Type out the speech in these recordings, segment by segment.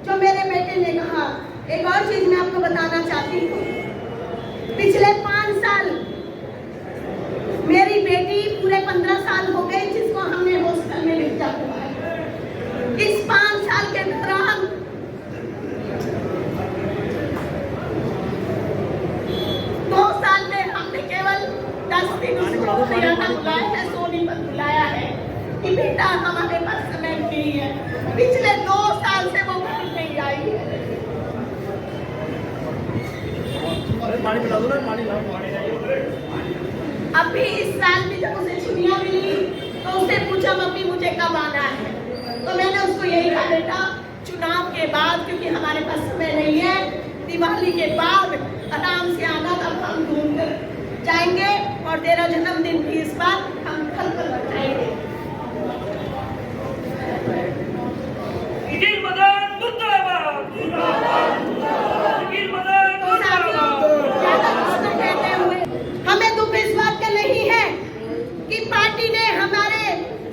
जो मेरे बेटे ने कहा। एक और चीज मैं आपको बताना चाहती हूँ, पिछले 5 साल मेरी बेटी पूरे 15 साल हो गए जिसको हमने हॉस्टल में भेजा हुआ है। इस 5 साल के दौरान 2 साल में हमने केवल 10 दिन उसको हरियाणा बुलाया है, सोनीपत बुलाया है कि बेटा हमारे पास समय नहीं है। पिछले 2 साल से वो घर नहीं आई है। अभी इस साल भी जब उसे छुट्टियां मिली तो उसने पूछा मम्मी मुझे कब आना है, तो मैंने उसको यही कहा बेटा चुनाव के बाद, क्योंकि हमारे पास समय नहीं है, दिवाली के बाद आराम से आना, तब हम घूम कर जाएंगे और तेरा जन्मदिन भी इस बार हम कल पर मनाएंगे। हमें दुख इस बात का नहीं है कि पार्टी ने हमारे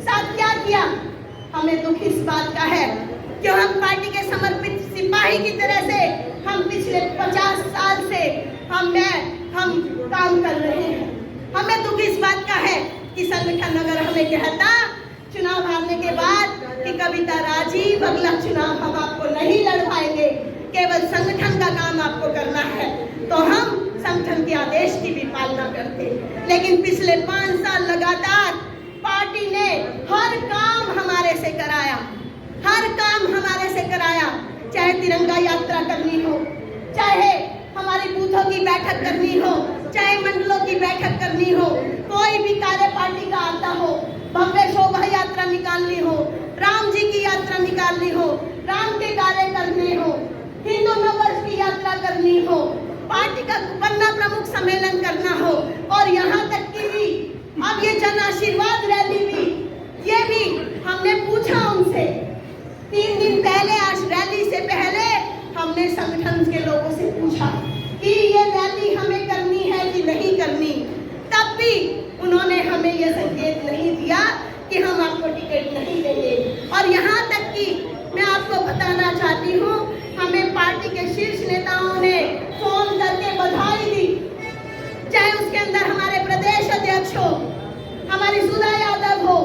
साथ क्या किया, हमें दुख इस बात का है कि हम पार्टी के समर्पित सिपाही की तरह से हम पिछले 50 साल से हम काम कर रहे हैं। हमें दुख इस बात का है कि संगठन अगर हमें कहता चुनाव हारने के बाद कि कविता राजीव अगला चुनाव हम आपको नहीं लड़वाएंगे, केवल संगठन का काम आपको करना है, तो हम संगठन के आदेश की भी पालना करते। लेकिन पिछले 5 साल लगातार पार्टी ने हर काम हमारे से कराया, हर काम हमारे से कराया, चाहे तिरंगा यात्रा करनी हो, चाहे हमारी बूथों की बैठक करनी हो, चाहे मंडलों की बैठक करनी हो, कोई भी कार्य पार्टी का आता हो, भव्य शोभा यात्रा निकालनी हो, राम जी की यात्रा निकालनी हो, राम के कार्य करने हो, हिंदू नववर्ष की यात्रा करनी हो, पार्टी का पन्ना प्रमुख सम्मेलन करना हो, और यहाँ तक कि भी अब ये जन आशीर्वाद रैली भी, ये भी हमने पूछा उनसे 3 दिन पहले, आज रैली से पहले हमने संगठन के लोगों से पूछा कि ये रैली हमें करनी है कि नहीं करनी, तब भी उन्होंने हमें ये संकेत नहीं दिया कि हम आपको टिकट नहीं देंगे। और यहाँ तक कि मैं आपको बताना चाहती हूँ, हमें पार्टी के शीर्ष नेताओं ने फोन करके बधाई दी, चाहे उसके अंदर हमारे प्रदेश अध्यक्ष हो, हमारी सुधा यादव हो,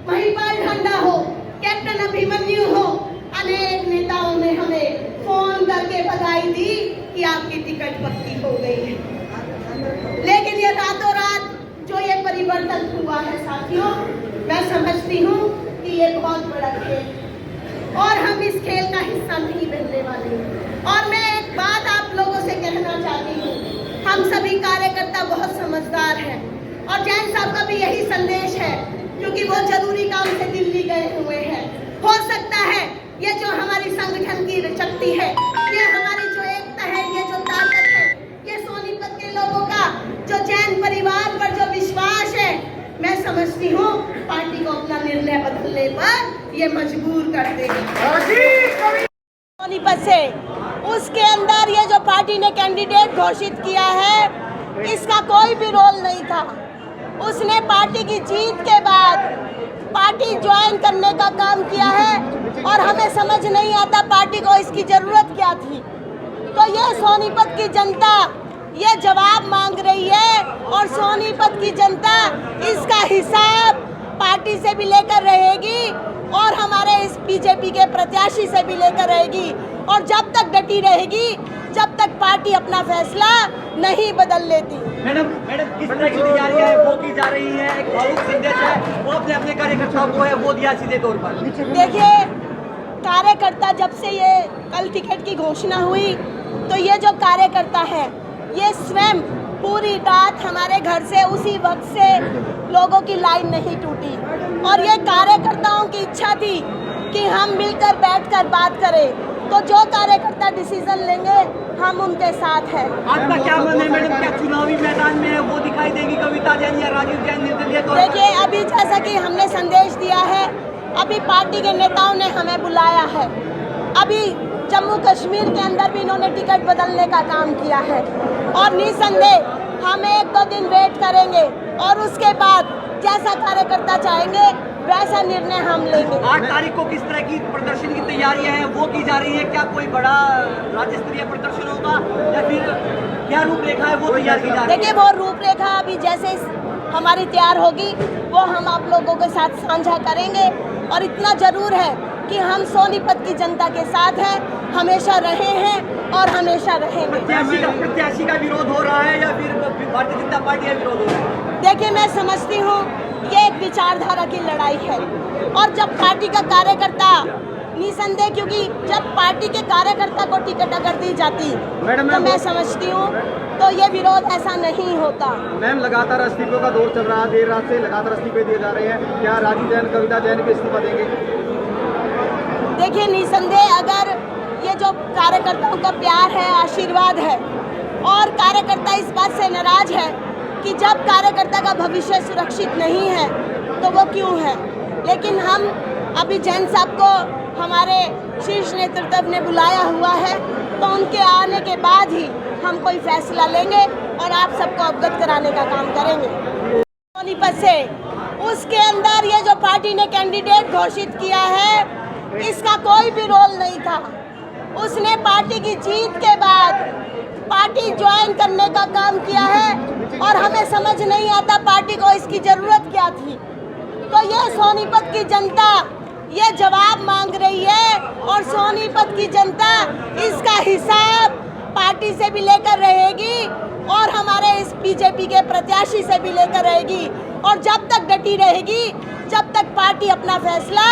महिपाल ढंडा हो, कैप्टन अभिमन्यु हो, अनेक नेताओं ने हमें फोन करके बधाई दी कि आपकी टिकट पक्की हो गई है। लेकिन ये रातों रात जो ये परिवर्तन हुआ है साथियों, मैं समझती हूँ कि ये बहुत बड़ा खेल, और हम इस खेल का हिस्सा नहीं बनने वाले। और मैं एक बात आप लोगों से कहना चाहती हूँ, हम सभी कार्यकर्ता बहुत समझदार हैं, और जैन साहब का भी यही संदेश है, क्योंकि वो जरूरी काम से दिल्ली गए हुए हैं। हो सकता है ये जो हमारी संगठन की शक्ति है, ये हमारी जो एकता है, ये जो ताकत है, ये सोनीपत के लोगों का जो जैन परिवार पर जो विश्वास है, मैं समझती हूँ पार्टी को अपना निर्णय बदलने पर ये मजबूर कर देगी। सोनीपत से उसके अंदर ये जो पार्टी ने कैंडिडेट घोषित किया है, इसका कोई भी रोल नहीं था। उसने पार्टी की जीत के बाद पार्टी ज्वाइन करने का काम किया है, और हमें समझ नहीं आता पार्टी को इसकी जरूरत क्या थी। तो ये सोनीपत की जनता ये जवाब मांग रही है, और सोनीपत की जनता इसका हिसाब पार्टी से भी लेकर रहेगी, और हमारे इस बीजेपी के प्रत्याशी से भी लेकर रहेगी। और जब तक डटी रहेगी, जब तक पार्टी अपना फैसला नहीं बदल लेती। मैडम किस तरह की तैयारियां है वो की जा रही है, एक भावुक संदेश है वो अपने कार्यकर्ताओं को है वो दिया सीधे तौर पर। देखिए, कार्यकर्ता जब से ये कल टिकट की घोषणा हुई, तो ये जो कार्यकर्ता है ये स्वयं पूरी रात हमारे घर से उसी वक्त से लोगों की लाइन नहीं टूटी, और ये कार्यकर्ताओं की इच्छा थी कि हम मिलकर बैठकर बात करें। तो जो कार्यकर्ता डिसीजन लेंगे हम उनके साथ हैं। आपका क्या मन है मैडम, क्या चुनावी मैदान में वो दिखाई देगी कविता जैन या राजीव जैन निर्दलीय तौर पर? देखिए, अभी जैसा कि हमने संदेश दिया है, अभी पार्टी के नेताओं ने हमें बुलाया है, अभी जम्मू कश्मीर के अंदर भी इन्होंने टिकट बदलने का काम किया है, और निसंदेह हम 1-2 दिन वेट करेंगे, और उसके बाद जैसा कार्यकर्ता चाहेंगे वैसा निर्णय हम लेंगे। 8 तारीख को किस तरह की प्रदर्शन की तैयारियां हैं वो की जा रही है? क्या कोई बड़ा राज्य स्तरीय प्रदर्शन होगा या फिर क्या रूपरेखा है वो तैयार की जा रही है? देखिए, वो रूपरेखा अभी जैसे हमारी तैयार होगी वो हम आप लोगों के साथ साझा करेंगे। और इतना जरूर है कि हम सोनीपत की जनता के साथ हैं, हमेशा रहे हैं और हमेशा रहेंगे। प्रत्याशी का विरोध हो रहा है या फिर भारतीय जनता पार्टी का विरोध हो रहा है? देखिए, मैं समझती हूँ ये एक विचारधारा की लड़ाई है। और जब पार्टी का कार्यकर्ता निसंदेह, क्योंकि जब पार्टी के कार्यकर्ता को टिकट अगर दी जाती तो मैं समझती हूँ तो ये विरोध ऐसा नहीं होता। मैम, लगातार इस्तीफों का दौर चल रहा है, देर रात से लगातार इस्तीफे दिए जा रहे हैं। क्या राजू जैन, कविता जैन भी इस्तीफा देंगे? देखिए, निसंदेह अगर ये जो कार्यकर्ताओं का प्यार है, आशीर्वाद है, और कार्यकर्ता इस बात से नाराज है कि जब कार्यकर्ता का भविष्य सुरक्षित नहीं है तो वो क्यों है। लेकिन हम अभी जैन साहब को हमारे शीर्ष नेतृत्व ने बुलाया हुआ है, तो उनके आने के बाद ही हम कोई फैसला लेंगे और आप सबको अवगत कराने का काम करेंगे। सोनीपत से उसके अंदर ये जो पार्टी ने कैंडिडेट घोषित किया है, इसका कोई भी रोल नहीं था। उसने पार्टी की जीत के बाद पार्टी ज्वाइन करने का काम किया है और हमें समझ नहीं आता पार्टी को इसकी जरूरत क्या थी। तो ये सोनीपत की जनता ये जवाब मांग रही है और सोनीपत की जनता इसका हिसाब पार्टी से भी लेकर रहेगी और हमारे इस बीजेपी के प्रत्याशी से भी लेकर रहेगी। और जब तक डटी रहेगी, जब तक पार्टी अपना फैसला